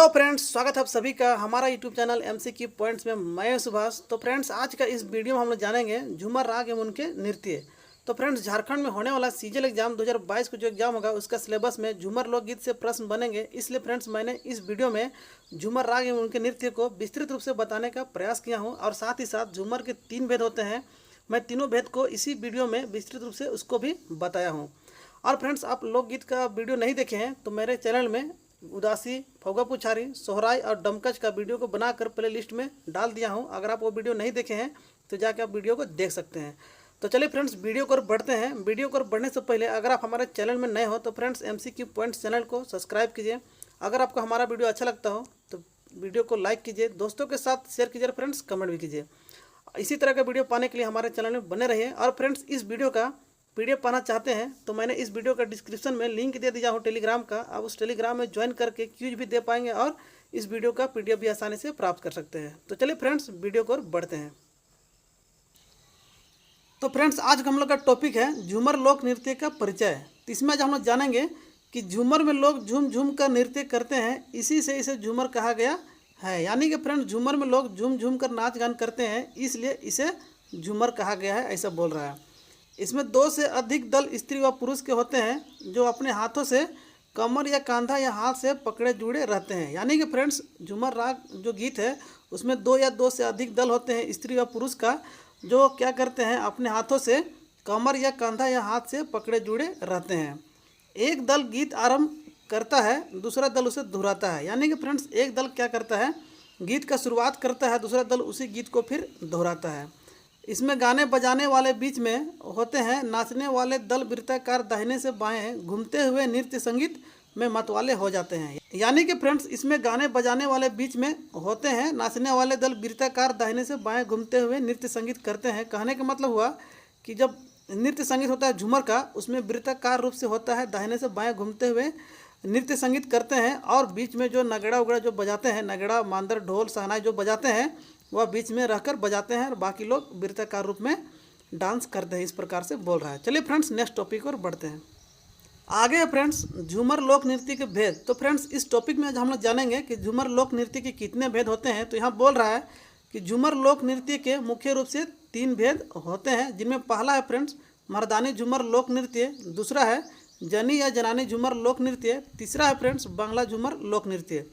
Hello friends, स्वागत है आप सभी का हमारा यूट्यूब चैनल एमसीक्यू पॉइंट्स में। मैं सुभाष। तो फ्रेंड्स, आज का इस वीडियो में हम लोग जानेंगे झूमर राग एवं उनके नृत्य। तो फ्रेंड्स, झारखंड में होने वाला सीजल एग्जाम 2022 को जो एग्जाम होगा उसका सिलेबस में झूमर लोकगीत से प्रश्न बनेंगे। इसलिए फ्रेंड्स, मैंने इस वीडियो में झूमर राग एवं उनके नृत्य को विस्तृत रूप से बताने का प्रयास किया हूँ। और साथ ही साथ झूमर के 3 भेद होते हैं, मैं तीनों भेद को इसी वीडियो में विस्तृत रूप से उसको भी बताया हूँ। और फ्रेंड्स, आप लोकगीत का वीडियो नहीं देखे हैं तो मेरे चैनल में उदासी, फौगा पुछारी, सोहराई और डमकच का वीडियो को बनाकर प्ले लिस्ट में डाल दिया हूं। अगर आप वो वीडियो नहीं देखे हैं तो जाकर आप वीडियो को देख सकते हैं। तो चलिए फ्रेंड्स, वीडियो को बढ़ते हैं। वीडियो को बढ़ने से पहले अगर आप हमारे चैनल में नए हो तो फ्रेंड्स, एमसीक्यू पॉइंट्स चैनल को सब्सक्राइब कीजिए। अगर आपको हमारा वीडियो अच्छा लगता हो तो वीडियो को लाइक कीजिए, दोस्तों के साथ शेयर कीजिए, फ्रेंड्स कमेंट भी कीजिए। इसी तरह का वीडियो पाने के लिए हमारे चैनल में बने रहिए। और फ्रेंड्स, इस वीडियो का पीडीएफ पाना चाहते हैं तो मैंने इस वीडियो का डिस्क्रिप्शन में लिंक दे दिया हूँ टेलीग्राम का। आप उस टेलीग्राम में ज्वाइन करके क्यूज भी दे पाएंगे और इस वीडियो का पीडीएफ भी आसानी से प्राप्त कर सकते हैं। तो चलिए फ्रेंड्स, वीडियो को बढ़ते हैं। तो फ्रेंड्स, आज हम लोग का टॉपिक है झूमर लोक नृत्य का परिचय। तो इसमें आज हम लोग जानेंगे कि झूमर में लोग झूम झूम कर नृत्य करते हैं, इसी से इसे झूमर कहा गया है। यानी कि फ्रेंड्स, झूमर में लोग झूम झूम कर नाच गान करते हैं, इसलिए इसे झूमर कहा गया है, ऐसा बोल रहा है। इसमें 2 से अधिक दल स्त्री व पुरुष के होते हैं जो अपने हाथों से कमर या कंधा या हाथ से पकड़े जुड़े रहते हैं। यानी कि फ्रेंड्स, झूमर राग जो गीत है उसमें 2 या 2 से अधिक दल होते हैं स्त्री व पुरुष का, जो क्या करते हैं, अपने हाथों से कमर या कंधा या हाथ से पकड़े जुड़े रहते हैं। एक दल गीत आरंभ करता है, दूसरा दल उसे दोहराता है। यानी कि फ्रेंड्स, एक दल क्या करता है, गीत का शुरुआत करता है, दूसरा दल उसी गीत को फिर दोहराता है। इसमें गाने बजाने वाले बीच में होते हैं, नाचने वाले दल वृत्ताकार दाहिने से बाएं घूमते हुए नृत्य संगीत में मतवाले हो जाते हैं। यानी कि फ्रेंड्स, इसमें गाने बजाने वाले बीच में होते हैं, नाचने वाले दल वृत्ताकार दाहिने से बाएं घूमते हुए नृत्य संगीत करते हैं। कहने का मतलब हुआ कि जब नृत्य संगीत होता है झूमर का, उसमें वृत्ताकार रूप से होता है, दाहिने से बाएँ घूमते हुए नृत्य संगीत करते हैं। और बीच में जो नगड़ा उगड़ा जो बजाते हैं, नगड़ा, मांदर, ढोल, सहनाई जो बजाते हैं वह बीच में रहकर बजाते हैं और बाकी लोग वृत्ताकार रूप में डांस करते हैं। इस प्रकार से बोल रहा है। चलिए फ्रेंड्स, नेक्स्ट टॉपिक और बढ़ते हैं। आगे है फ्रेंड्स, झूमर लोक नृत्य के भेद। तो फ्रेंड्स, इस टॉपिक में आज हम लोग जानेंगे कि झूमर लोक नृत्य के कितने भेद होते हैं। तो यहाँ बोल रहा है कि झूमर लोक नृत्य के मुख्य रूप से 3 भेद होते हैं, जिनमें पहला है फ्रेंड्स मर्दानी झूमर लोक नृत्य, दूसरा है जनी या जनानी झूमर लोक नृत्य, तीसरा है फ्रेंड्स बांग्ला झूमर लोक नृत्य।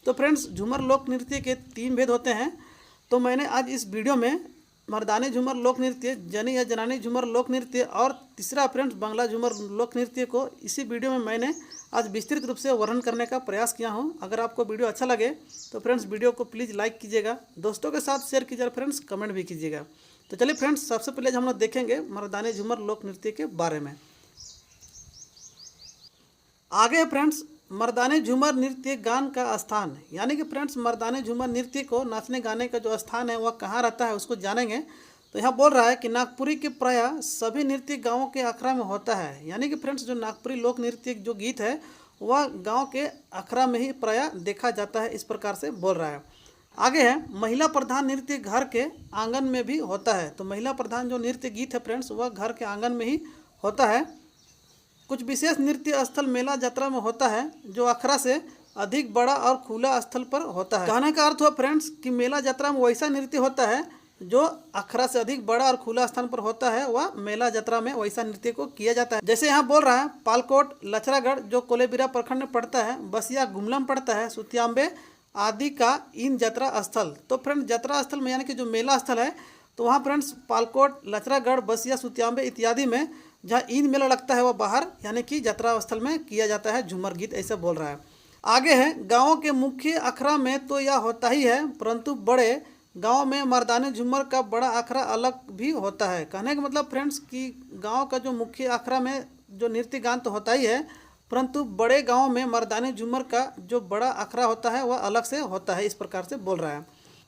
तो फ्रेंड्स, झूमर लोक नृत्य के 3 भेद होते हैं। तो मैंने आज इस वीडियो में मर्दानी झूमर लोक नृत्य, जनी या जनानी झूमर लोक नृत्य और तीसरा फ्रेंड्स बांग्ला झूमर लोक नृत्य को इसी वीडियो में मैंने आज विस्तृत रूप से वर्णन करने का प्रयास किया हूं। अगर आपको वीडियो अच्छा लगे तो फ्रेंड्स वीडियो को प्लीज़ लाइक कीजिएगा, दोस्तों के साथ शेयर कीजिएगा, फ्रेंड्स कमेंट भी कीजिएगा। तो चलिए फ्रेंड्स, सबसे पहले हम लोग देखेंगे मर्दानी झूमर लोक नृत्य के बारे में। आगे फ्रेंड्स, मर्दानी झूमर नृत्य गान का स्थान। यानी कि फ्रेंड्स, मर्दानी झूमर नृत्य को नाचने गाने का जो स्थान है वह कहाँ रहता है उसको जानेंगे। तो यहाँ बोल रहा है कि नागपुरी के प्रायः सभी नृत्य गाँवों के अखड़ा में होता है। यानी कि फ्रेंड्स, जो नागपुरी लोक नृत्य जो गीत है वह गाँव के अखड़ा में ही प्रायः देखा जाता है। इस प्रकार से बोल रहा है। आगे है महिला प्रधान नृत्य घर के आंगन में भी होता है। तो महिला प्रधान जो नृत्य गीत है फ्रेंड्स, वह घर के आंगन में ही होता है। कुछ विशेष नृत्य स्थल मेला यात्रा में होता है, जो अखड़ा से अधिक बड़ा और खुला स्थल पर होता है। कहने का अर्थ हुआ फ्रेंड्स कि मेला यात्रा में वैसा नृत्य होता है जो अखड़ा से अधिक बड़ा और खुला स्थान पर होता है, वह मेला यात्रा में वैसा नृत्य को किया जाता है। जैसे यहाँ बोल रहा है पालकोट, लचरागढ़ जो कोलेबिरा प्रखंड में पड़ता है, बसिया गुमला में पड़ता है, सुतियांबे आदि का इन यात्रा स्थल। तो फ्रेंड्स, यात्रा स्थल में यानी कि जो मेला स्थल है, तो वहाँ फ्रेंड्स पालकोट, लचरागढ़, बसिया, सुतियांबे इत्यादि में जहाँ ईद मेला लगता है वह बाहर यानी कि यात्रा स्थल में किया जाता है झूमर गीत, ऐसा बोल रहा है। आगे है गाँव के मुख्य अखड़ा में तो यह होता ही है, परंतु बड़े गांव में मर्दानी झूमर का बड़ा अखड़ा अलग भी होता है। कहने का मतलब फ्रेंड्स कि गांव का जो मुख्य अखड़ा में जो नृत्य गान तो होता ही है, परंतु बड़े गाँव में मर्दानी झूमर का जो बड़ा अखड़ा होता है वह अलग से होता है। इस प्रकार से बोल रहा है।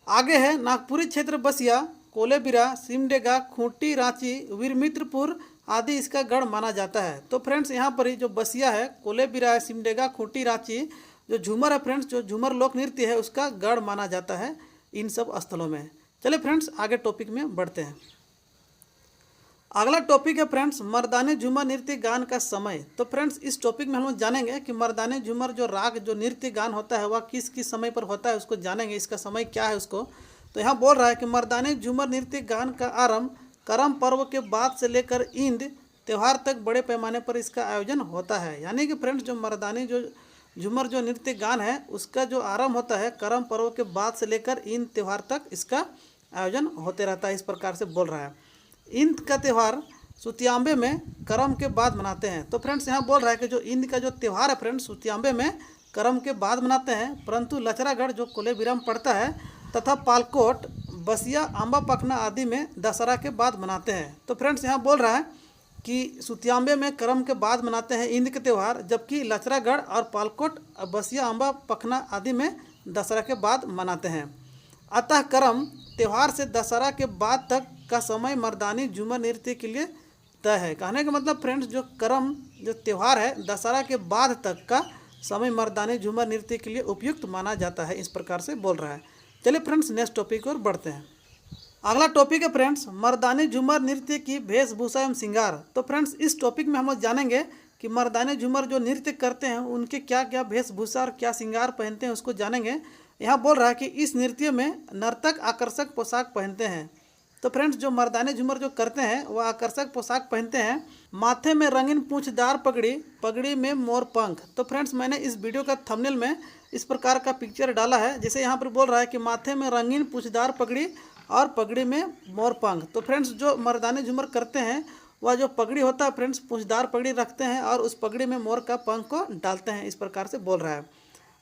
आगे है नागपुरी क्षेत्र बसिया, कोलेबिरा, सिमडेगा, खूंटी, रांची, वीरमित्रपुर आदि इसका गढ़ माना जाता है। तो फ्रेंड्स, यहाँ पर ही जो बसिया है, कोलेबिरा है, सिमडेगा, खूंटी, रांची जो झूमर है फ्रेंड्स, जो झूमर लोक नृत्य है उसका गढ़ माना जाता है इन सब स्थलों में। चलिए फ्रेंड्स, आगे टॉपिक में बढ़ते हैं। अगला टॉपिक है फ्रेंड्स मर्दानी झूमर नृत्य गान का समय। तो फ्रेंड्स इस टॉपिक में हम लोग जानेंगे कि मर्दानी झूमर जो राग जो नृत्य गान होता है वह किस किस समय पर होता है, उसको जानेंगे, इसका समय क्या है उसको। तो यहाँ बोल रहा है कि मर्दानी झूमर नृत्य गान का आरंभ करम पर्व के बाद से लेकर ईद त्यौहार तक बड़े पैमाने पर इसका आयोजन होता है। यानी कि फ्रेंड्स जो मर्दानी जो झूमर जो नृत्य गान है उसका जो आरंभ होता है करम पर्व के बाद से लेकर ईद त्यौहार तक इसका आयोजन होते रहता है, इस प्रकार से बोल रहा है। ईद का त्यौहार सुतियांबे में करम के बाद मनाते हैं। तो फ्रेंड्स यहाँ बोल रहा है कि जो ईद का जो त्यौहार है फ्रेंड्स सुतियांबे में करम के बाद मनाते हैं, परंतु लचरागढ़ जो कोलेबिरम पड़ता है तथा पालकोट बसिया आंबा पखना आदि में दशहरा के बाद मनाते हैं। तो फ्रेंड्स यहाँ बोल रहा है कि सुतियांबे में करम के बाद मनाते हैं ईद के त्यौहार, जबकि लचरागढ़ और पालकोट बसिया आंबा पखना आदि में दशहरा के बाद मनाते हैं। अतः करम त्यौहार से दशहरा के बाद तक का समय मर्दानी झूमर नृत्य के लिए तय है। कहने का मतलब फ्रेंड्स जो करम जो त्यौहार है दशहरा के बाद तक का समय मर्दानी झूमर नृत्य के लिए उपयुक्त माना जाता है, इस प्रकार से बोल रहा है। चलिए फ्रेंड्स नेक्स्ट टॉपिक और बढ़ते हैं। अगला टॉपिक है फ्रेंड्स मर्दानी झूमर नृत्य की वेशभूषा एवं श्रृंगार। तो फ्रेंड्स इस टॉपिक में हम लोग जानेंगे कि मर्दानी झूमर जो नृत्य करते हैं उनके क्या क्या वेशभूषा और क्या श्रृंगार पहनते हैं उसको जानेंगे। यहाँ बोल रहा है कि इस नृत्य में नर्तक आकर्षक पोशाक पहनते हैं। तो फ्रेंड्स जो मर्दानी झूमर जो करते हैं वह आकर्षक पोशाक पहनते हैं, माथे में रंगीन पूंछदार पगड़ी, पगड़ी में मोर पंख। तो फ्रेंड्स मैंने इस वीडियो का थंबनेल में इस प्रकार का पिक्चर डाला है, जैसे यहाँ पर बोल रहा है कि माथे में रंगीन पूंछदार पगड़ी और पगड़ी में मोर पंख। तो फ्रेंड्स जो मर्दानी झूमर करते हैं वह जो पगड़ी होता है फ्रेंड्स पूंछदार पगड़ी रखते हैं और उस पगड़ी में मोर का पंख को डालते हैं, इस प्रकार से बोल रहा है।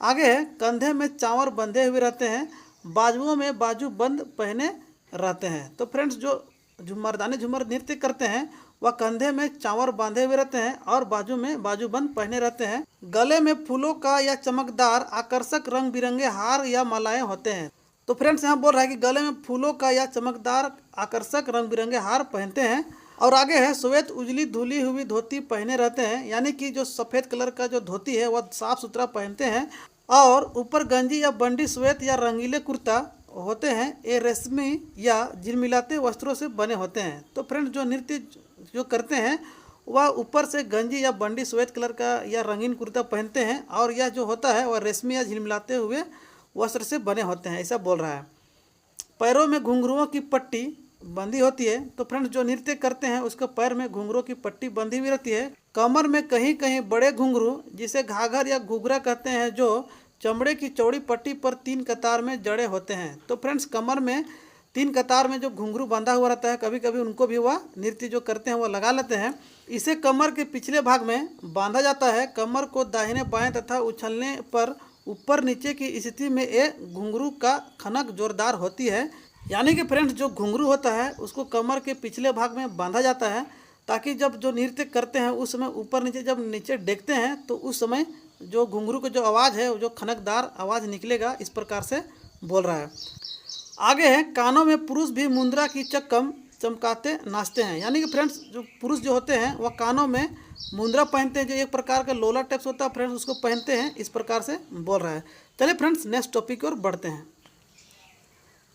आगे है कंधे में चावर बंधे हुए रहते हैं, बाजुओं में बाजू बंद पहने रहते हैं। तो फ्रेंड्स जो मर्दानी झूमर नृत्य करते हैं वह कंधे में चावर बांधे हुए रहते हैं और बाजू में बाजूबंद पहने रहते हैं। गले में फूलों का या चमकदार आकर्षक रंग बिरंगे हार या मालाएं होते हैं। तो फ्रेंड्स यहाँ बोल रहा है कि गले में फूलों का या चमकदार आकर्षक रंग बिरंगे हार पहनते हैं। और आगे है श्वेत उजली धुली हुई धोती पहने रहते हैं, यानी कि जो सफ़ेद कलर का जो धोती है वह साफ सुथरा पहनते हैं और ऊपर गंजी या बंडी श्वेत या रंगीले कुर्ता होते हैं, ये रेशमी या झिलमिलाते वस्त्रों से बने होते हैं। तो फ्रेंड्स जो नृत्य जो करते हैं वह ऊपर से गंजी या बंडी श्वेत कलर का या रंगीन कुर्ता पहनते हैं और यह जो होता है वह रेशमी या झिलमिलाते हुए वस्त्र से बने होते हैं, ऐसा बोल रहा है। पैरों में घुंघरुओं की पट्टी बंधी होती है। तो फ्रेंड्स जो नृत्य करते हैं उसके पैर में घुंघरुओं की पट्टी बंधी हुई रहती है। कमर में कहीं कहीं बड़े घुंघरू जिसे घाघर या घुघरा कहते हैं जो चमड़े की चौड़ी पट्टी पर 3 कतार में जड़े होते हैं। तो फ्रेंड्स कमर में 3 कतार में जो घुंघरू बंधा हुआ रहता है, कभी कभी उनको भी वह नृत्य जो करते हैं वह लगा लेते हैं। इसे कमर के पिछले भाग में बांधा जाता है। कमर को दाहिने बाएं तथा उछलने पर ऊपर नीचे की स्थिति में ये घुंघरू का खनक जोरदार होती है। यानी कि फ्रेंड्स जो घुंघरू होता है उसको कमर के पिछले भाग में बांधा जाता है ताकि जब जो नृत्य करते हैं उस समय ऊपर नीचे जब नीचे देखते हैं तो उस समय जो घुंघरू का जो आवाज़ है वो जो खनकदार आवाज़ निकलेगा, इस प्रकार से बोल रहा है। आगे है कानों में पुरुष भी मुंद्रा की चक्कम चमकाते नाचते हैं। यानी कि फ्रेंड्स जो पुरुष जो होते हैं वह कानों में मुंद्रा पहनते हैं, जो एक प्रकार का लोला टेप्स होता है फ्रेंड्स उसको पहनते हैं, इस प्रकार से बोल रहा है। चलिए फ्रेंड्स नेक्स्ट टॉपिक और बढ़ते हैं।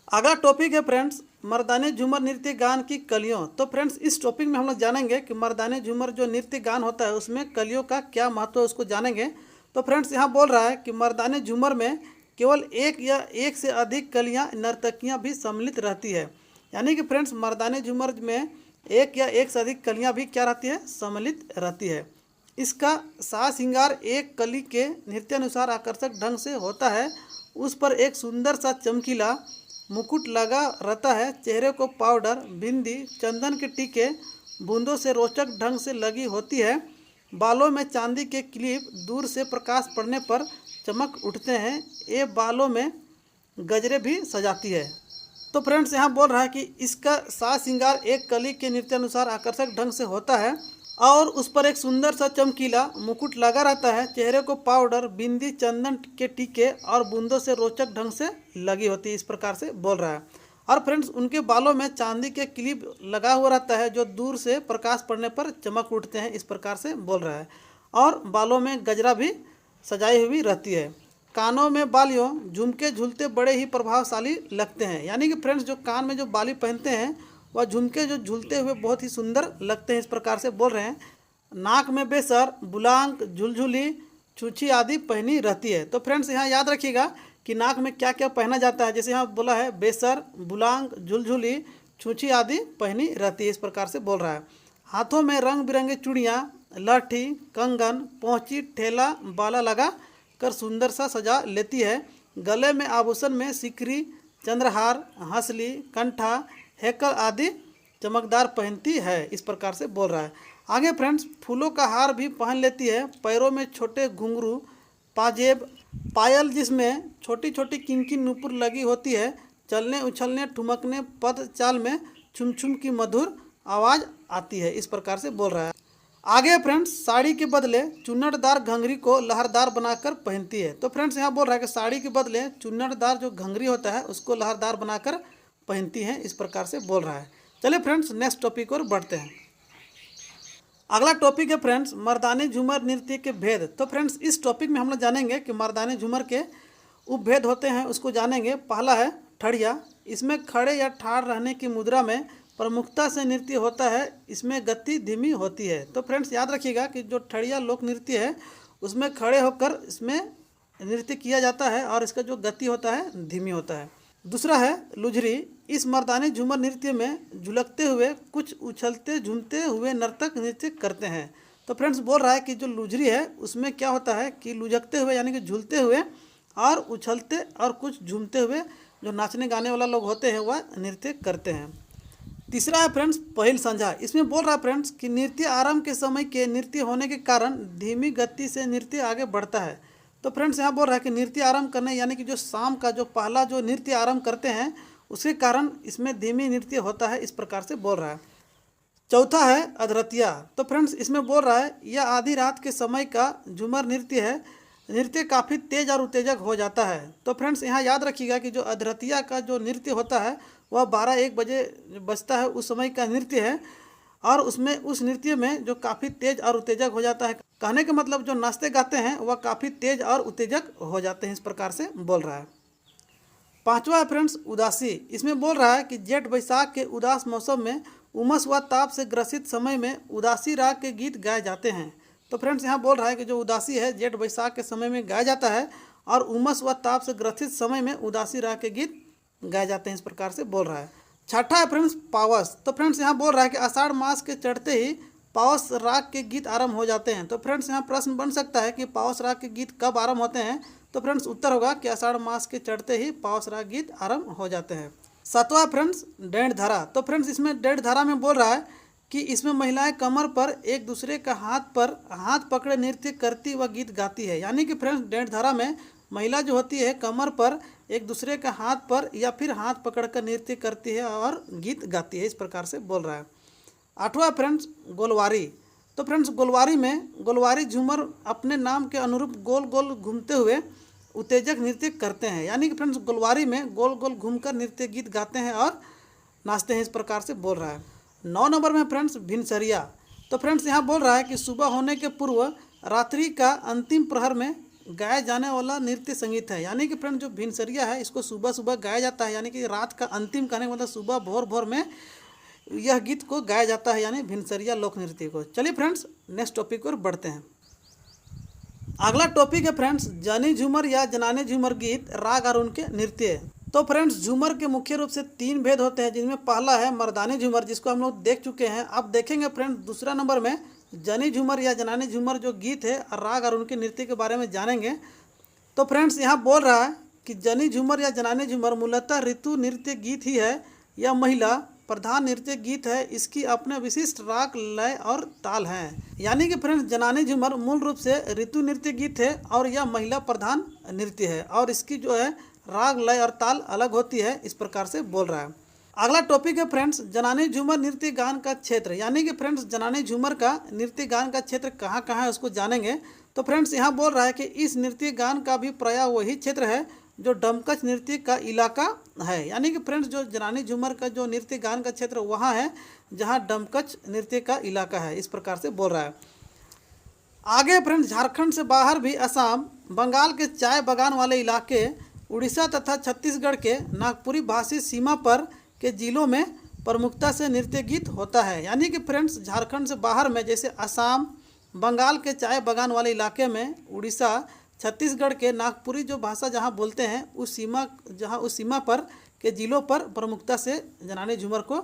अगला टॉपिक है फ्रेंड्स मर्दानी झूमर नृत्य गान की कलियों। तो फ्रेंड्स इस टॉपिक में हम लोग जानेंगे कि मर्दानी झूमर जो नृत्य गान होता है उसमें कलियों का क्या महत्व है, उसको जानेंगे। तो फ्रेंड्स यहाँ बोल रहा है कि मर्दानी झूमर में केवल एक या एक से अधिक कलियाँ नर्तकियाँ भी सम्मिलित रहती है। यानी कि फ्रेंड्स मर्दानी झूमर में एक या एक से अधिक कलियाँ भी क्या रहती है, सम्मिलित रहती है। इसका साज श्रृंगार एक कली के नृत्यानुसार आकर्षक ढंग से होता है। उस पर एक सुंदर सा चमकीला मुकुट लगा रहता है। चेहरे को पाउडर, बिंदी, चंदन के टीके बूंदों से रोचक ढंग से लगी होती है। बालों में चांदी के क्लिप दूर से प्रकाश पड़ने पर चमक उठते हैं। ये बालों में गजरे भी सजाती है। तो फ्रेंड्स यहाँ बोल रहा है कि इसका साज श्रृंगार एक कली के नृत्यानुसार आकर्षक ढंग से होता है और उस पर एक सुंदर सा चमकीला मुकुट लगा रहता है। चेहरे को पाउडर, बिंदी, चंदन के टीके और बूंदों से रोचक ढंग से लगी होती है, इस प्रकार से बोल रहा है। और फ्रेंड्स उनके बालों में चांदी के क्लिप लगा हुआ रहता है जो दूर से प्रकाश पड़ने पर चमक उठते हैं, इस प्रकार से बोल रहा है। और बालों में गजरा भी सजाई हुई रहती है। कानों में बालियों झुमके झूलते बड़े ही प्रभावशाली लगते हैं। यानी कि फ्रेंड्स जो कान में जो बाली पहनते हैं वह झुमके जो झूलते हुए बहुत ही सुंदर लगते हैं, इस प्रकार से बोल रहे हैं। नाक में बेसर, बुलांक, झुलझुली, छूछी आदि पहनी रहती है। तो फ्रेंड्स यहाँ याद रखिएगा कि नाक में क्या क्या पहना जाता है। जैसे यहाँ बोला है बेसर, बुलांक, झुलझुली, छूछी आदि पहनी रहती है, इस प्रकार से बोल रहा है। हाथों में रंग बिरंगे चूड़ियाँ, लाठी, कंगन, पोंची, ठेला, बाला लगा कर सुंदर सा सजा लेती है। गले में आभूषण में सिकरी, चंद्रहार, हंसली, कंठा, हेकर आदि चमकदार पहनती है, इस प्रकार से बोल रहा है। आगे फ्रेंड्स फूलों का हार भी पहन लेती है। पैरों में छोटे घुंघरू, पाजेब, पायल जिसमें छोटी छोटी किनकी नूपुर लगी होती है। चलने उछलने ठुमकने पद चाल में छुम छुम की मधुर आवाज़ आती है, इस प्रकार से बोल रहा है। आगे फ्रेंड्स साड़ी के बदले चुन्नटदार घंघरी को लहरदार बनाकर पहनती है। तो फ्रेंड्स यहाँ बोल रहा है कि साड़ी के बदले चुन्नटदार जो घंघरी होता है उसको लहरदार बनाकर पहनती हैं, इस प्रकार से बोल रहा है। चलिए फ्रेंड्स नेक्स्ट टॉपिक और बढ़ते हैं। अगला टॉपिक है फ्रेंड्स मर्दानी झूमर नृत्य के भेद। तो फ्रेंड्स इस टॉपिक में हम लोग जानेंगे कि मर्दानी झूमर के उपभेद होते हैं, उसको जानेंगे। पहला है ठड़िया। इसमें खड़े या ठाड़ रहने की मुद्रा में प्रमुखता से नृत्य होता है। इसमें गति धीमी होती है। तो फ्रेंड्स याद रखिएगा कि जो ठड़िया लोक नृत्य है उसमें खड़े होकर इसमें नृत्य किया जाता है और इसका जो गति होता है धीमी होता है। दूसरा है लुझरी। इस मर्दानी झूमर नृत्य में झुलकते हुए कुछ उछलते झूमते हुए नर्तक नृत्य करते हैं। तो फ्रेंड्स बोल रहा है कि जो लुझरी है उसमें क्या होता है कि लुझकते हुए यानी कि झूलते हुए और उछलते और कुछ झूमते हुए जो नाचने गाने वाला लोग होते हैं वह नृत्य करते हैं। तीसरा है फ्रेंड्स पहिल संझा। इसमें बोल रहा है फ्रेंड्स कि नृत्य आरंभ के समय के नृत्य होने के कारण धीमी गति से नृत्य आगे बढ़ता है। तो फ्रेंड्स यहाँ बोल रहा है कि नृत्य आरंभ करने यानी कि जो शाम का जो पहला जो नृत्य आरंभ करते हैं उसके कारण इसमें धीमी नृत्य होता है, इस प्रकार से बोल रहा है। चौथा है अधरतिया। तो फ्रेंड्स इसमें बोल रहा है यह आधी रात के समय का झूमर नृत्य है। नृत्य काफ़ी तेज और उत्तेजक हो जाता है। तो फ्रेंड्स यहाँ याद रखिएगा कि जो अधरतिया का जो नृत्य होता है वह 12-1 बजे बजता है, उस समय का नृत्य है और उसमें उस नृत्य में जो काफ़ी तेज और उत्तेजक हो जाता है। कहने का मतलब जो नाचते गाते हैं वह काफ़ी तेज और उत्तेजक हो जाते हैं, इस प्रकार से बोल रहा है। पांचवा है फ्रेंड्स उदासी। इसमें बोल रहा है कि जेठ बैसाख के उदास मौसम में उमस व ताप से ग्रसित समय में उदासी राग के गीत गाए जाते हैं। तो फ्रेंड्स यहाँ बोल रहा है कि जो उदासी है जेठ बैसाख के समय में गाया जाता है और उमस व ताप से ग्रसित समय में उदासी राग के गीत गाए जाते हैं, इस प्रकार से बोल रहा है। छठा है फ्रेंड्स पावस। तो फ्रेंड्स यहाँ बोल रहा है कि आषाढ़ मास के चढ़ते ही पावस राग के गीत आरंभ हो जाते हैं। तो फ्रेंड्स यहाँ प्रश्न बन सकता है कि पावस राग के गीत कब आरंभ होते हैं। तो फ्रेंड्स उत्तर होगा कि आषाढ़ मास के चढ़ते ही पावस राग गीत आरंभ हो जाते हैं। सातवां फ्रेंड्स डेढ़ धारा। तो फ्रेंड्स इसमें डेढ़ धारा में बोल रहा है कि इसमें महिलाएं कमर पर एक दूसरे का हाथ पकड़े नृत्य करती व गीत गाती है। यानी कि फ्रेंड्स डेढ़ धारा में महिला जो होती है कमर पर एक दूसरे का हाथ पर या फिर हाथ पकड़कर नृत्य करती है और गीत गाती है, इस प्रकार से बोल रहा है। आठवां फ्रेंड्स गोलवारी। तो फ्रेंड्स गोलवारी झूमर अपने नाम के अनुरूप गोल गोल घूमते हुए उत्तेजक नृत्य करते हैं। यानी कि फ्रेंड्स गोलवारी में गोल गोल घूमकर नृत्य गीत गाते हैं और नाचते हैं, इस प्रकार से बोल रहा है। 9 नंबर में फ्रेंड्स भिनसरिया। तो फ्रेंड्स यहाँ बोल रहा है कि सुबह होने के पूर्व रात्रि का अंतिम प्रहर में गाया जाने वाला नृत्य संगीत है। यानी कि फ्रेंड्स जो भिनसरिया है इसको सुबह सुबह गाया जाता है, यानी कि रात का अंतिम कहने का मतलब सुबह भोर भोर में यह गीत को गाया जाता है, यानी भिनसरिया लोक नृत्य को। चलिए फ्रेंड्स नेक्स्ट टॉपिक पर बढ़ते हैं। अगला टॉपिक है फ्रेंड्स जनी झूमर या जनाने झूमर गीत, राग और उनके नृत्य। तो फ्रेंड्स झूमर के मुख्य रूप से 3 भेद होते हैं, जिनमें पहला है मर्दानी झूमर जिसको हम लोग देख चुके हैं। अब देखेंगे फ्रेंड्स दूसरा नंबर में जनी झूमर या जनानी झूमर जो गीत है राग और उनके नृत्य के बारे में जानेंगे। तो फ्रेंड्स यहाँ बोल रहा है कि जनी झूमर या जनानी झूमर मूलतः ऋतु नृत्य गीत ही है। यह महिला प्रधान नृत्य गीत है। इसकी अपने विशिष्ट राग लय और ताल हैं। यानी कि फ्रेंड्स जनानी झूमर मूल रूप से ऋतु नृत्य गीत है और यह महिला प्रधान नृत्य है और इसकी जो है राग लय और ताल अलग होती है, इस प्रकार से बोल रहा है। अगला टॉपिक है फ्रेंड्स जनानी झूमर नृत्य गान का क्षेत्र। यानी कि फ्रेंड्स जनानी झूमर का नृत्य गान का क्षेत्र कहाँ कहाँ है उसको जानेंगे। तो फ्रेंड्स यहाँ बोल रहा है कि इस नृत्य गान का भी प्राय वही क्षेत्र है जो डमकच नृत्य का इलाका है। यानी कि फ्रेंड्स जो जनानी झूमर का जो नृत्य गान का क्षेत्र वहाँ है जहाँ डमकच नृत्य का इलाका है, इस प्रकार से बोल रहा है। आगे फ्रेंड्स झारखंड से बाहर भी असम, बंगाल के चाय बागान वाले इलाके, उड़ीसा तथा छत्तीसगढ़ के नागपुरी भाषी सीमा पर के जिलों में प्रमुखता से नृत्य गीत होता है। यानी कि फ्रेंड्स झारखंड से बाहर में जैसे असम, बंगाल के चाय बागान वाले इलाके में, उड़ीसा, छत्तीसगढ़ के नागपुरी जो भाषा जहाँ बोलते हैं उस सीमा पर के जिलों पर प्रमुखता से जनानी झूमर को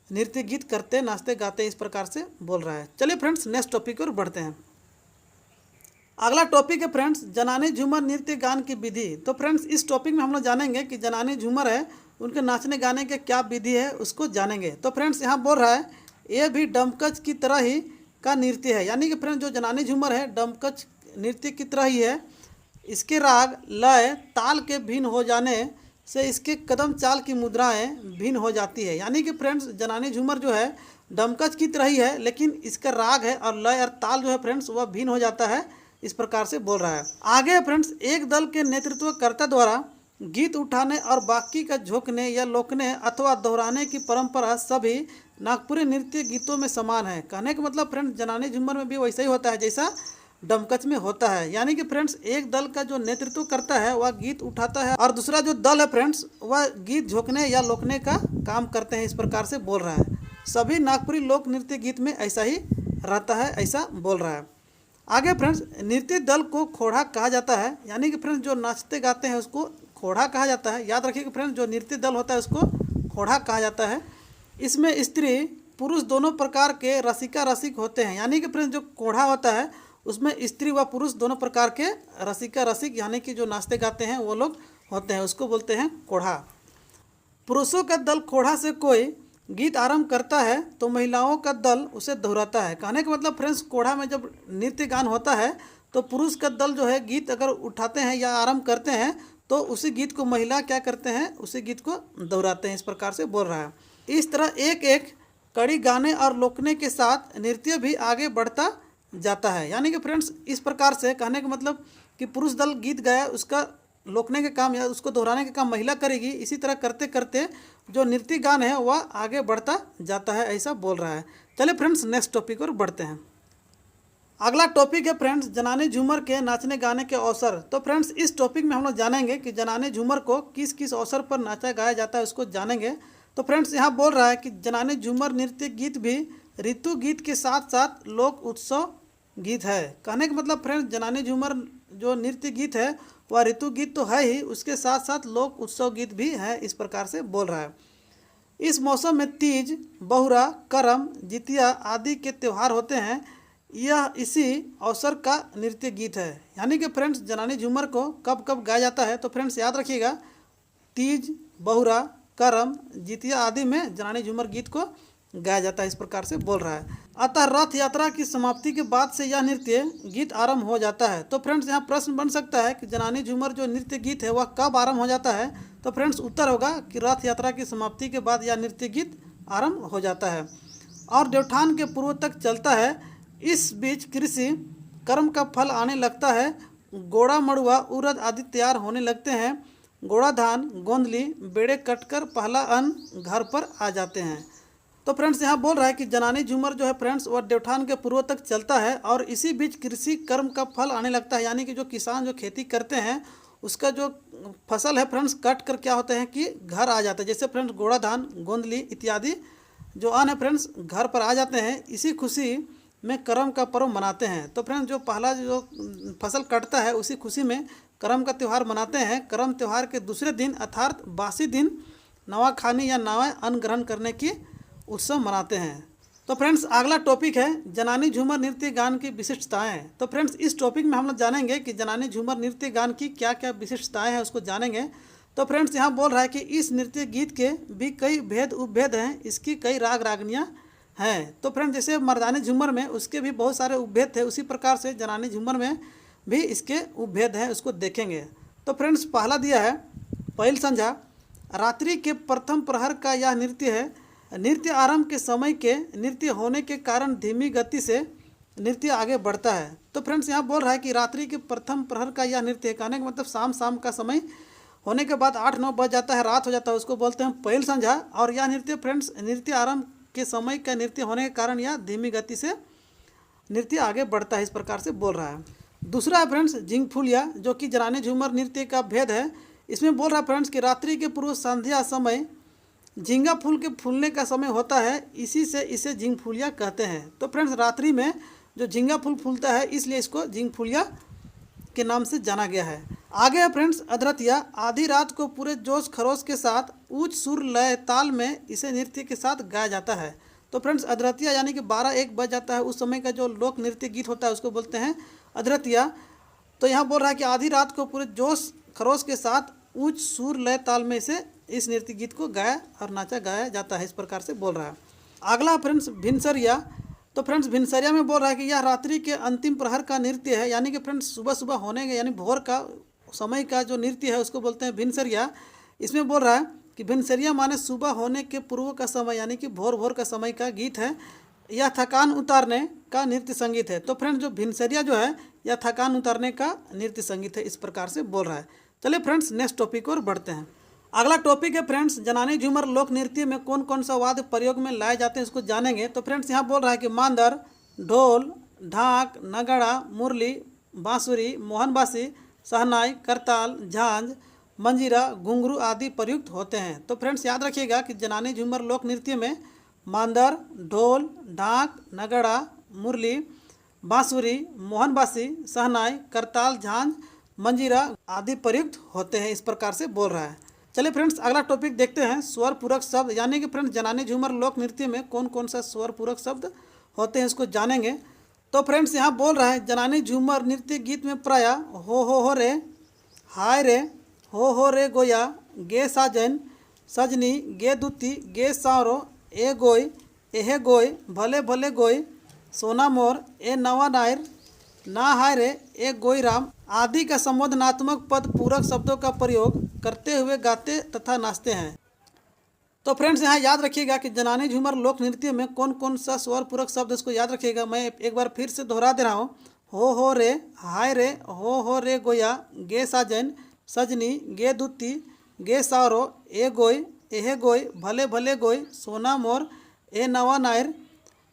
नृत्य गीत करते, नाचते, गाते इस प्रकार से बोल रहा है। चलिए फ्रेंड्स नेक्स्ट टॉपिक पर बढ़ते हैं। अगला टॉपिक है फ्रेंड्स जनानी झूमर नृत्य गान की विधि। तो फ्रेंड्स इस टॉपिक में हम लोग जानेंगे कि जनानी झूमर है उनके नाचने गाने के क्या विधि है उसको जानेंगे। तो फ्रेंड्स यहाँ बोल रहा है ये भी डमकच की तरह ही का नृत्य है। यानी कि फ्रेंड्स जो जनानी झूमर है डमकच नृत्य की तरह ही है। इसके राग, लय, ताल के भिन्न हो जाने से इसके कदम चाल की मुद्राएं भिन्न हो जाती है। यानी कि फ्रेंड्स जनानी झूमर जो है डमकच की तरह ही है, लेकिन इसका राग है और लय और ताल जो है फ्रेंड्स वह भिन्न हो जाता है, इस प्रकार से बोल रहा है। आगे फ्रेंड्स एक दल के नेतृत्वकर्ता द्वारा गीत उठाने और बाकी का झोंकने या लोकने अथवा दोहराने की परंपरा सभी नागपुरी नृत्य गीतों में समान है। कहने का मतलब फ्रेंड्स जनानी झूमर में भी वैसा ही होता है जैसा डमकच में होता है। यानी कि फ्रेंड्स एक दल का जो नेतृत्व करता है वह गीत उठाता है और दूसरा जो दल है फ्रेंड्स वह गीत झोंकने या लोकने का काम करते हैं, इस प्रकार से बोल रहा है। सभी नागपुरी लोक नृत्य गीत में ऐसा ही रहता है, ऐसा बोल रहा है। आगे फ्रेंड्स नृत्य दल को खोड़ा कहा जाता है। यानी कि फ्रेंड्स जो नाचते गाते हैं उसको खोड़ा कहा जाता है। याद रखिए कि फ्रेंड्स जो नृत्य दल होता है उसको खोड़ा कहा जाता है। इसमें स्त्री पुरुष दोनों प्रकार के रसिका रसिक होते हैं। यानी कि फ्रेंड्स जो कोढ़ा होता है उसमें स्त्री व पुरुष दोनों प्रकार के रसिका रसिक यानी कि जो नाचते गाते हैं वो लोग होते हैं, उसको बोलते हैं कोढ़ा। पुरुषों का दल कोढ़ा से कोई गीत आरंभ करता है तो महिलाओं का दल उसे दोहराता है। कहने का मतलब फ्रेंड्स कोढ़ा में जब नृत्य गान होता है तो पुरुष का दल जो है गीत अगर उठाते हैं या आरंभ करते हैं तो उसी गीत को महिला क्या करते हैं, उसी गीत को दोहराते हैं, इस प्रकार से बोल रहा है। इस तरह एक एक कड़ी गाने और लोकने के साथ नृत्य भी आगे बढ़ता जाता है। यानी कि फ्रेंड्स इस प्रकार से कहने का मतलब कि पुरुष दल गीत गाया उसका लोकने के काम या उसको दोहराने का काम महिला करेगी। इसी तरह करते करते जो नृत्य गान है वह आगे बढ़ता जाता है, ऐसा बोल रहा है। चलिए फ्रेंड्स नेक्स्ट टॉपिक पर बढ़ते हैं। अगला टॉपिक है फ्रेंड्स जनानी झूमर के नाचने गाने के अवसर। तो फ्रेंड्स इस टॉपिक में हम लोग जानेंगे कि जनानी झूमर को किस किस अवसर पर नाचा गाया जाता है उसको जानेंगे। तो फ्रेंड्स यहाँ बोल रहा है कि जनानी झूमर नृत्य गीत भी ऋतु गीत के साथ साथ लोक उत्सव गीत है। कहने का मतलब फ्रेंड्स जनानी झूमर जो नृत्य गीत है वह ऋतु गीत तो है ही, उसके साथ साथ लोक उत्सव गीत भी है, इस प्रकार से बोल रहा है। इस मौसम में तीज, बहुरा, करम, जितिया आदि के त्यौहार होते हैं, यह इसी अवसर का नृत्य गीत है। यानी कि फ्रेंड्स जनानी झूमर को कब कब गाया जाता है तो फ्रेंड्स याद रखिएगा तीज, बहुरा, करम, जितिया आदि में जनानी झूमर गीत को गाया जाता है, इस प्रकार से बोल रहा है। अतः रथ यात्रा की समाप्ति के बाद से यह नृत्य गीत आरंभ हो जाता है। तो फ्रेंड्स यहाँ प्रश्न बन सकता है कि जनानी झूमर जो नृत्य गीत है वह कब आरंभ हो जाता है। तो फ्रेंड्स उत्तर होगा कि रथ यात्रा की समाप्ति के बाद यह नृत्य गीत आरंभ हो जाता है और देवठान के पूर्व तक चलता है। इस बीच कृषि कर्म का फल आने लगता है। गोड़ा, मड़ुआ, उड़द आदि तैयार होने लगते हैं। गोड़ा धान, गोंदली, बेड़े कटकर पहला अन्न घर पर आ जाते हैं। तो फ्रेंड्स यहाँ बोल रहा है कि जनानी झूमर जो है फ्रेंड्स वह देवठान के पूर्व तक चलता है और इसी बीच कृषि कर्म का फल आने लगता है। यानी कि जो किसान जो खेती करते हैं उसका जो फसल है फ्रेंड्स कट कर क्या होते हैं कि घर आ जाता है। जैसे फ्रेंड्स गोड़ा धान, गोंदली इत्यादि जो अन्न है फ्रेंड्स घर पर आ जाते हैं। इसी खुशी में करम का पर्व मनाते हैं। तो फ्रेंड्स जो पहला जो फसल कटता है उसी खुशी में करम का त्यौहार मनाते हैं। करम त्यौहार के दूसरे दिन अर्थात बासी दिन नवा खानी या नवा अन्न ग्रहण करने की उत्सव मनाते हैं। तो फ्रेंड्स अगला टॉपिक है जनानी झूमर नृत्य गान की विशिष्टताएं। तो फ्रेंड्स इस टॉपिक में हम लोग जानेंगे कि जनानी झूमर नृत्य गान की क्या क्या विशिष्टताएं हैं उसको जानेंगे। तो फ्रेंड्स यहाँ बोल रहा है कि इस नृत्य गीत के भी कई भेद उपभेद हैं, इसकी कई राग रागनियाँ हैं। तो फ्रेंड्स जैसे मर्दानी झूमर में उसके भी बहुत सारे उपभेद थे, उसी प्रकार से जनानी झूमर में भी इसके उपभेद हैं, उसको देखेंगे। तो फ्रेंड्स पहला दिया है पहिल संझा। रात्रि के प्रथम प्रहर का यह नृत्य है। नृत्य आरंभ के समय के नृत्य होने के कारण धीमी गति से नृत्य आगे बढ़ता है। तो फ्रेंड्स यहाँ बोल रहा है कि रात्रि के प्रथम प्रहर का यह नृत्य है। कहने का मतलब शाम का समय होने के बाद 8-9 बज जाता है, रात हो जाता है, उसको बोलते हैं पहिल संझा। और यह नृत्य फ्रेंड्स नृत्य आरंभ के समय का नृत्य होने के कारण यह धीमी गति से नृत्य आगे बढ़ता है, इस प्रकार से बोल रहा है। दूसरा है फ्रेंड्स जिंगफुलिया जो कि जनानी झूमर नृत्य का भेद है। इसमें बोल रहा है फ्रेंड्स कि रात्रि के पूर्व संध्या समय झींगा फूल के फूलने का समय होता है, इसी से इसे झिंगफूलिया कहते हैं। तो फ्रेंड्स रात्रि में जो झींगा फूल फूलता है इसलिए इसको झिंगफूलिया के नाम से जाना गया है। आगे है फ्रेंड्स अधरतिया। आधी रात को पूरे जोश खरोश के साथ उच्च सुर लय ताल में इसे नृत्य के साथ गाया जाता है। तो फ्रेंड्स अधरतिया यानी कि 12-1 बज जाता है, उस समय का जो लोक नृत्य गीत होता है उसको बोलते हैं अधरतिया। तो यहाँ बोल रहा है कि आधी रात को पूरे जोश खरोश के साथ उच्च सुर लय ताल में से इस नृत्य गीत को गाया और नाचा गाया जाता है, इस प्रकार से बोल रहा है। अगला फ्रेंड्स भिनसरिया। तो फ्रेंड्स भिनसरिया में बोल रहा है कि यह रात्रि के अंतिम प्रहर का नृत्य है, यानी कि फ्रेंड्स सुबह सुबह होने के यानी भोर का समय का जो नृत्य है उसको बोलते हैं भिनसरिया। इसमें बोल रहा है कि भिनसरिया माने सुबह होने के पूर्व का समय, यानी कि भोर का समय का गीत है। यह थकान उतारने का नृत्य संगीत है। तो फ्रेंड्स जो भिनसरिया जो है यह थकान उतारने का नृत्य संगीत है, इस प्रकार से बोल रहा है। चलिए फ्रेंड्स नेक्स्ट टॉपिक और बढ़ते हैं। अगला टॉपिक है फ्रेंड्स जनानी झूमर लोक नृत्य में कौन कौन सा वाद्य प्रयोग में लाए जाते हैं इसको जानेंगे। तो फ्रेंड्स यहाँ बोल रहा है कि मांदर, ढोल, ढाक, नगाड़ा, मुरली, बांसुरी, मोहनबासी, सहनाई, करताल, झांझ, मंजीरा, घुंघरू आदि प्रयुक्त होते हैं। तो फ्रेंड्स याद रखिएगा कि जनानी झूमर लोक नृत्य में मांदर, ढोल, ढाक, नगाड़ा, मुरली, बांसुरी, मोहनबासी, सहनाई, करताल, झांझ, मंजीरा आदि प्रयुक्त होते हैं, इस प्रकार से बोल रहा है। चलिए फ्रेंड्स अगला टॉपिक देखते हैं स्वर पूरक शब्द, यानी कि फ्रेंड्स जनानी झूमर लोक नृत्य में कौन कौन सा स्वर पूरक शब्द होते हैं इसको जानेंगे। तो फ्रेंड्स यहाँ बोल रहा है जनानी झूमर नृत्य गीत में प्राय हो रे, हाय रे, हो रे गोया, गे साजन, सजनी, गे दुती, गे सावरो, ए गोय, एहे गोय, भले भले गोय, सोना मोर, ए नवा नायर, ना हाय रे, ए गोई राम आदि का संबोधनात्मक पद पूरक शब्दों का प्रयोग करते हुए गाते तथा नाचते हैं। तो फ्रेंड्स यहाँ याद रखिएगा कि जनानी झूमर लोक नृत्य में कौन कौन सा स्वर पूरक शब्द इसको याद रखिएगा। मैं एक बार फिर से दोहरा दे रहा हूँ। हो रे, हाय रे, हो रे गोया, गे साजन, सजनी, गे दुती, गे सावरो, ए गोय, एहे गोय, भले भले गोय, सोना मोर, ए नवा नायर,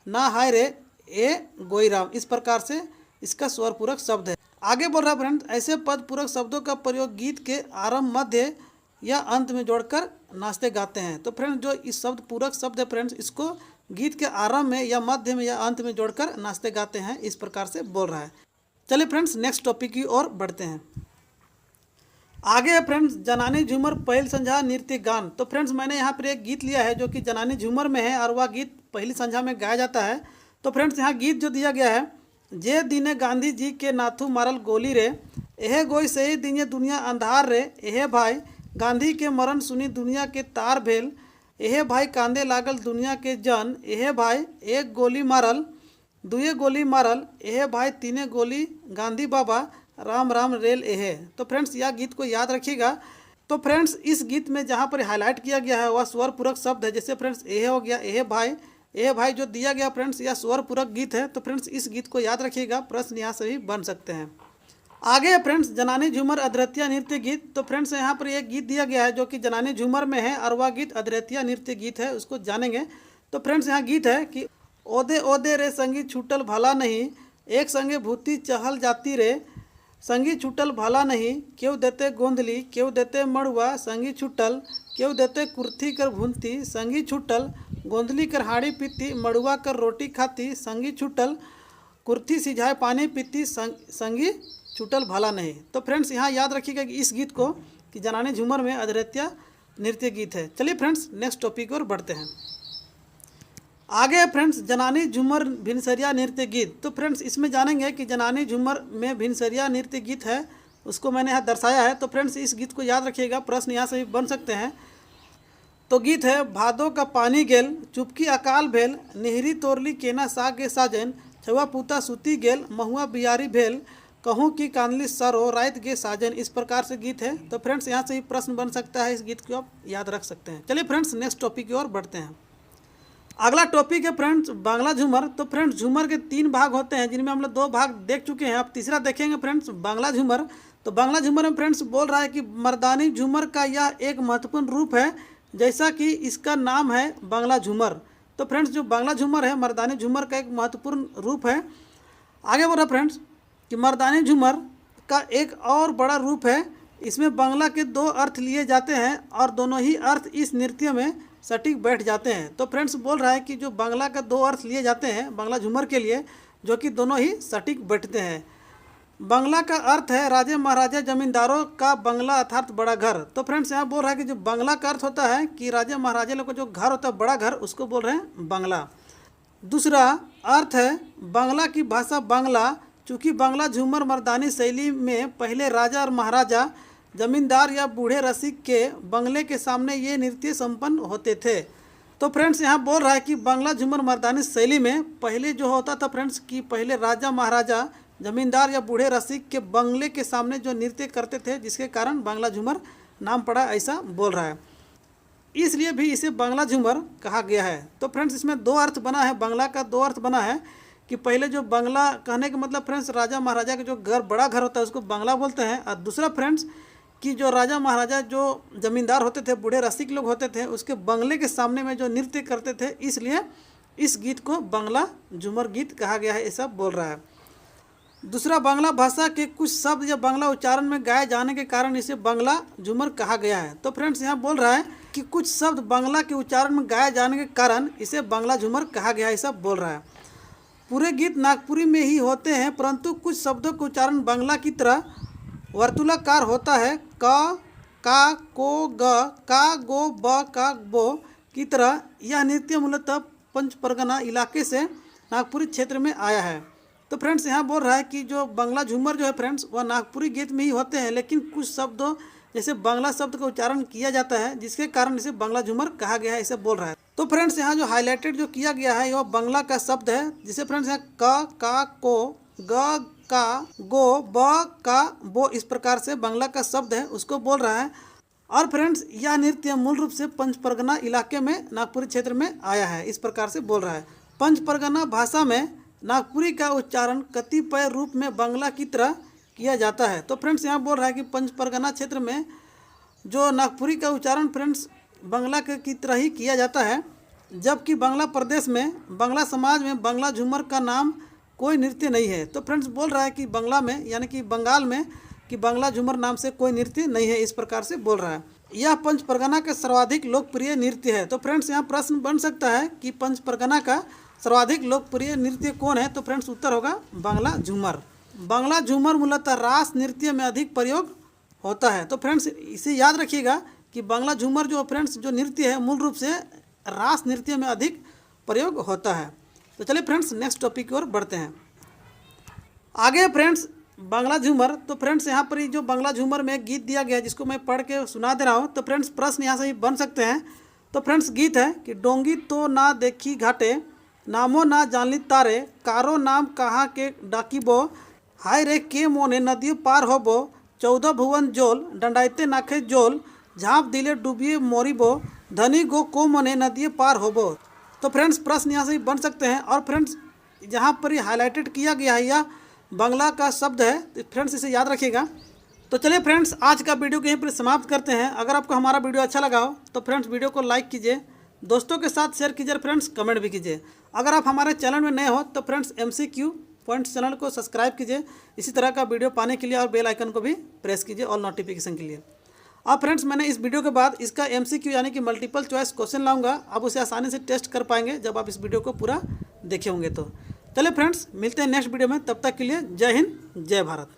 ना हाय रे, ए गोई राम। इस प्रकार से इसका स्वर पूरक शब्द है। आगे बोल रहा है फ्रेंड्स ऐसे पद पूरक शब्दों का प्रयोग गीत के आरंभ, मध्य या अंत में जोड़कर नाचते गाते हैं। तो फ्रेंड्स जो इस शब्द पूरक शब्द है फ्रेंड्स इसको गीत के आरंभ में या मध्य में या अंत में जोड़कर नाचते गाते हैं, इस प्रकार से बोल रहा है। चलिए फ्रेंड्स नेक्स्ट टॉपिक की ओर बढ़ते हैं। आगे है फ्रेंड्स जनानी झूमर पहली संध्या नृत्य गान। तो फ्रेंड्स मैंने यहाँ पर एक गीत लिया है जो कि जनानी झूमर में है और वह गीत पहली संध्या में गाया जाता है। तो फ्रेंड्स यहाँ गीत जो दिया गया है, जे दिने गांधी जी के नाथू मारल गोली रे, एहे गोई सही दिने दुनिया अंधार रे, एहे भाई गांधी के मरण सुनी दुनिया के तार भेल, एहे भाई कांदे लागल दुनिया के जन, एहे भाई एक गोली मारल, दुए गोली मारल, एहे भाई तीने गोली गांधी बाबा, राम राम रेल एहे। तो फ्रेंड्स यह गीत को याद रखिएगा। तो फ्रेंड्स इस गीत में जहाँ पर हाईलाइट किया गया है वह स्वर पूरक शब्द है। जैसे फ्रेंड्स एहे हो गया, एहे भाई जो दिया गया फ्रेंड्स यह स्वर पूरक गीत है। तो फ्रेंड्स इस गीत को याद रखिएगा, प्रश्न यहाँ से भी बन सकते हैं। आगे है फ्रेंड्स जनानी झूमर अधरतिया नृत्य गीत। तो फ्रेंड्स यहाँ पर एक गीत दिया गया है जो कि जनानी झूमर में है और वह गीत अधरतिया नृत्य गीत है, उसको जानेंगे। तो फ्रेंड्स यहाँ गीत है कि ओदे ओदे रे संगी छूटल भला नहीं, एक संगे भूती चहल जाती रे, संगी छूटल भला नहीं, क्यों देते गोंदली, क्यों देते मड़ुआ, संगी छूटल, क्यों देते कुर्थी कर भूनती, संगी छूटल, गोंदली कर हाड़ी पीती, मड़ुआ कर रोटी खाती, संगी छूटल, कुर्थी सिझाए पानी पीती, संगी छूटल भला नहीं। तो फ्रेंड्स यहाँ याद रखिएगा कि इस गीत को कि जनानी झूमर में अधरतिया नृत्य गीत है। चलिए फ्रेंड्स नेक्स्ट टॉपिक और बढ़ते हैं। आगे है फ्रेंड्स जनानी झूमर भिनसरिया नृत्य गीत। तो फ्रेंड्स इसमें जानेंगे कि जनानी झूमर में भिनसरिया नृत्य गीत है, उसको मैंने यहाँ दर्शाया है। तो फ्रेंड्स इस गीत को याद रखिएगा, प्रश्न यहाँ से भी बन सकते हैं। तो गीत है भादो का पानी गेल, चुपकी अकाल भेल, नेहरी तोरली केना साग गे साजन, छुआ पूता सूती गेल, महुआ बियारी भेल, कहूँ की कांदली सरो रात गे साजन। इस प्रकार से गीत है। तो फ्रेंड्स यहाँ से भी प्रश्न बन सकता है, इस गीत को आप याद रख सकते हैं। चलिए फ्रेंड्स नेक्स्ट टॉपिक की ओर बढ़ते हैं। अगला टॉपिक है फ्रेंड्स बांग्ला झूमर। तो फ्रेंड्स झूमर के 3 भाग होते हैं जिनमें हम लोग 2 भाग देख चुके हैं, अब तीसरा देखेंगे फ्रेंड्स बांग्ला झूमर। तो बांग्ला झूमर में फ्रेंड्स बोल रहा है कि मर्दानी झूमर का यह एक महत्वपूर्ण रूप है, जैसा कि इसका नाम है बांग्ला झूमर। तो फ्रेंड्स जो बांग्ला झूमर है मर्दानी झूमर का एक महत्वपूर्ण रूप है। आगे बढ़ रहा फ्रेंड्स कि मर्दानी झूमर का एक और बड़ा रूप है, इसमें बांग्ला के 2 अर्थ लिए जाते हैं और दोनों ही अर्थ इस नृत्य में सटीक बैठ जाते हैं। तो फ्रेंड्स बोल रहा है कि जो बंगला का दो अर्थ लिए जाते हैं बंगला झूमर के लिए, जो कि दोनों ही सटीक बैठते हैं। बंगला का अर्थ है राजे महाराजा जमींदारों का बंगला अर्थात बड़ा घर। तो फ्रेंड्स यहाँ बोल रहा है कि जो बंगला का अर्थ होता है कि राजा महाराजा लोग का जो घर होता है बड़ा घर, उसको बोल रहे हैं बंगला। दूसरा अर्थ है बंगला की भाषा बांग्ला। चूँकि बांग्ला झूमर मर्दानी शैली में पहले राजा और महाराजा, जमींदार या बूढ़े रसिक के बंगले के सामने ये नृत्य संपन्न होते थे। तो फ्रेंड्स यहाँ बोल रहा है कि बांग्ला झूमर मर्दानी शैली में पहले जो होता था फ्रेंड्स कि पहले राजा महाराजा, जमींदार या बूढ़े रसिक के बंगले के सामने जो नृत्य करते थे, जिसके कारण बांग्ला झूमर नाम पड़ा, ऐसा बोल रहा है। इसलिए भी इसे बांग्ला झूमर कहा गया है। तो फ्रेंड्स इसमें दो अर्थ बना है, बांग्ला का दो अर्थ बना है कि पहले जो बंगला कहने का मतलब फ्रेंड्स राजा महाराजा का जो घर बड़ा घर होता है उसको बंगला बोलते हैं, और दूसरा फ्रेंड्स कि जो राजा महाराजा जो जमींदार होते थे, बूढ़े रसिक लोग होते थे, उसके बंगले के सामने में जो नृत्य करते थे, इसलिए इस गीत को बांग्ला झूमर गीत कहा गया है, ऐसा बोल रहा है। दूसरा, बांग्ला भाषा के कुछ शब्द या बांग्ला उच्चारण में गाए जाने के कारण इसे बांग्ला झूमर कहा गया है। तो फ्रेंड्स यहाँ बोल रहा है कि कुछ शब्द बांग्ला के उच्चारण में गाए जाने के कारण इसे बांग्ला झूमर कहा गया है, ऐसा बोल रहा है। पूरे गीत नागपुरी में ही होते हैं, परंतु कुछ शब्दों का उच्चारण बांग्ला की तरह वर्तुलाकार होता है। क, का, को, ग, का, गो, ब, का, बो की तरह। यह नृत्य मूलतः पंच परगना इलाके से नागपुरी क्षेत्र में आया है। तो फ्रेंड्स यहाँ बोल रहा है कि जो बांग्ला झूमर जो है फ्रेंड्स वह नागपुरी गीत में ही होते हैं, लेकिन कुछ शब्दों जैसे बांग्ला शब्द का उच्चारण किया जाता है, जिसके कारण इसे बांग्ला झूमर कहा गया है, इसे बोल रहा है। तो फ्रेंड्स यहाँ जो हाईलाइटेड जो किया गया है वह बांग्ला का शब्द है, जिसे फ्रेंड्स यहाँ क, का, को, ग, का, गो, ब, का, बो इस प्रकार से बांग्ला का शब्द है, उसको बोल रहा है। और फ्रेंड्स यह नृत्य मूल रूप से पंच परगना इलाके में नागपुरी क्षेत्र में आया है, इस प्रकार से बोल रहा है। पंच परगना भाषा में नागपुरी का उच्चारण कतिपय रूप में बांग्ला की तरह किया जाता है। तो फ्रेंड्स यहाँ बोल रहा है कि पंच परगना क्षेत्र में जो नागपुरी का उच्चारण फ्रेंड्स बांग्ला की तरह ही किया जाता है, जबकि बांग्ला प्रदेश में, बांग्ला समाज में बांग्ला झूमर का नाम कोई नृत्य नहीं है। तो फ्रेंड्स बोल रहा है कि बांग्ला में यानी कि बंगाल में कि बांग्ला झूमर नाम से कोई नृत्य नहीं है, इस प्रकार से बोल रहा है। यह पंच परगना का सर्वाधिक लोकप्रिय नृत्य है। तो फ्रेंड्स यहाँ प्रश्न बन सकता है कि पंच परगना का सर्वाधिक लोकप्रिय नृत्य कौन है? तो फ्रेंड्स उत्तर होगा बांग्ला झूमर। बांग्ला झूमर मूलतः रास नृत्य में अधिक प्रयोग होता है। तो फ्रेंड्स इसे याद रखिएगा कि बांग्ला झूमर जो फ्रेंड्स जो नृत्य है मूल रूप से रास नृत्य में अधिक प्रयोग होता है। तो चलिए फ्रेंड्स नेक्स्ट टॉपिक की ओर बढ़ते हैं। आगे फ्रेंड्स बांग्ला झूमर। तो फ्रेंड्स यहाँ पर जो बांग्ला झूमर में एक गीत दिया गया है जिसको मैं पढ़ के सुना दे रहा हूँ। तो फ्रेंड्स प्रश्न यहाँ से ही बन सकते हैं। तो फ्रेंड्स गीत है कि डोंगी तो ना देखी घाटे, नामो ना जानली तारे, कारो नाम कहाँ के डाकीबो, हाय रे के मोने नदियों पार होबो, 14 भुवन जोल, डंडाइते नाखे जोल, झाँप दिले डूबिए मोरीबो, धनी गो को मोने नदियों पार होबो। तो फ्रेंड्स प्रश्न यहाँ से ही बन सकते हैं। और फ्रेंड्स जहाँ पर ये हाईलाइटेड किया गया है यह बांग्ला का शब्द है, तो फ्रेंड्स इसे याद रखिएगा। तो चलिए फ्रेंड्स आज का वीडियो को यहीं पर समाप्त करते हैं। अगर आपको हमारा वीडियो अच्छा लगा हो तो फ्रेंड्स वीडियो को लाइक कीजिए, दोस्तों के साथ शेयर कीजिए, फ्रेंड्स कमेंट भी कीजिए। अगर आप हमारे चैनल में नए हो तो फ्रेंड्स MCQ पॉइंट्स चैनल को सब्सक्राइब कीजिए इसी तरह का वीडियो पाने के लिए, और बेल आइकन को भी प्रेस कीजिए ऑल नोटिफिकेशन के लिए। अब फ्रेंड्स मैंने इस वीडियो के बाद इसका MCQ यानी कि मल्टीपल चॉइस क्वेश्चन लाऊंगा, आप उसे आसानी से टेस्ट कर पाएंगे जब आप इस वीडियो को पूरा देखे होंगे। तो चलिए फ्रेंड्स मिलते हैं नेक्स्ट वीडियो में, तब तक के लिए जय हिंद जय भारत।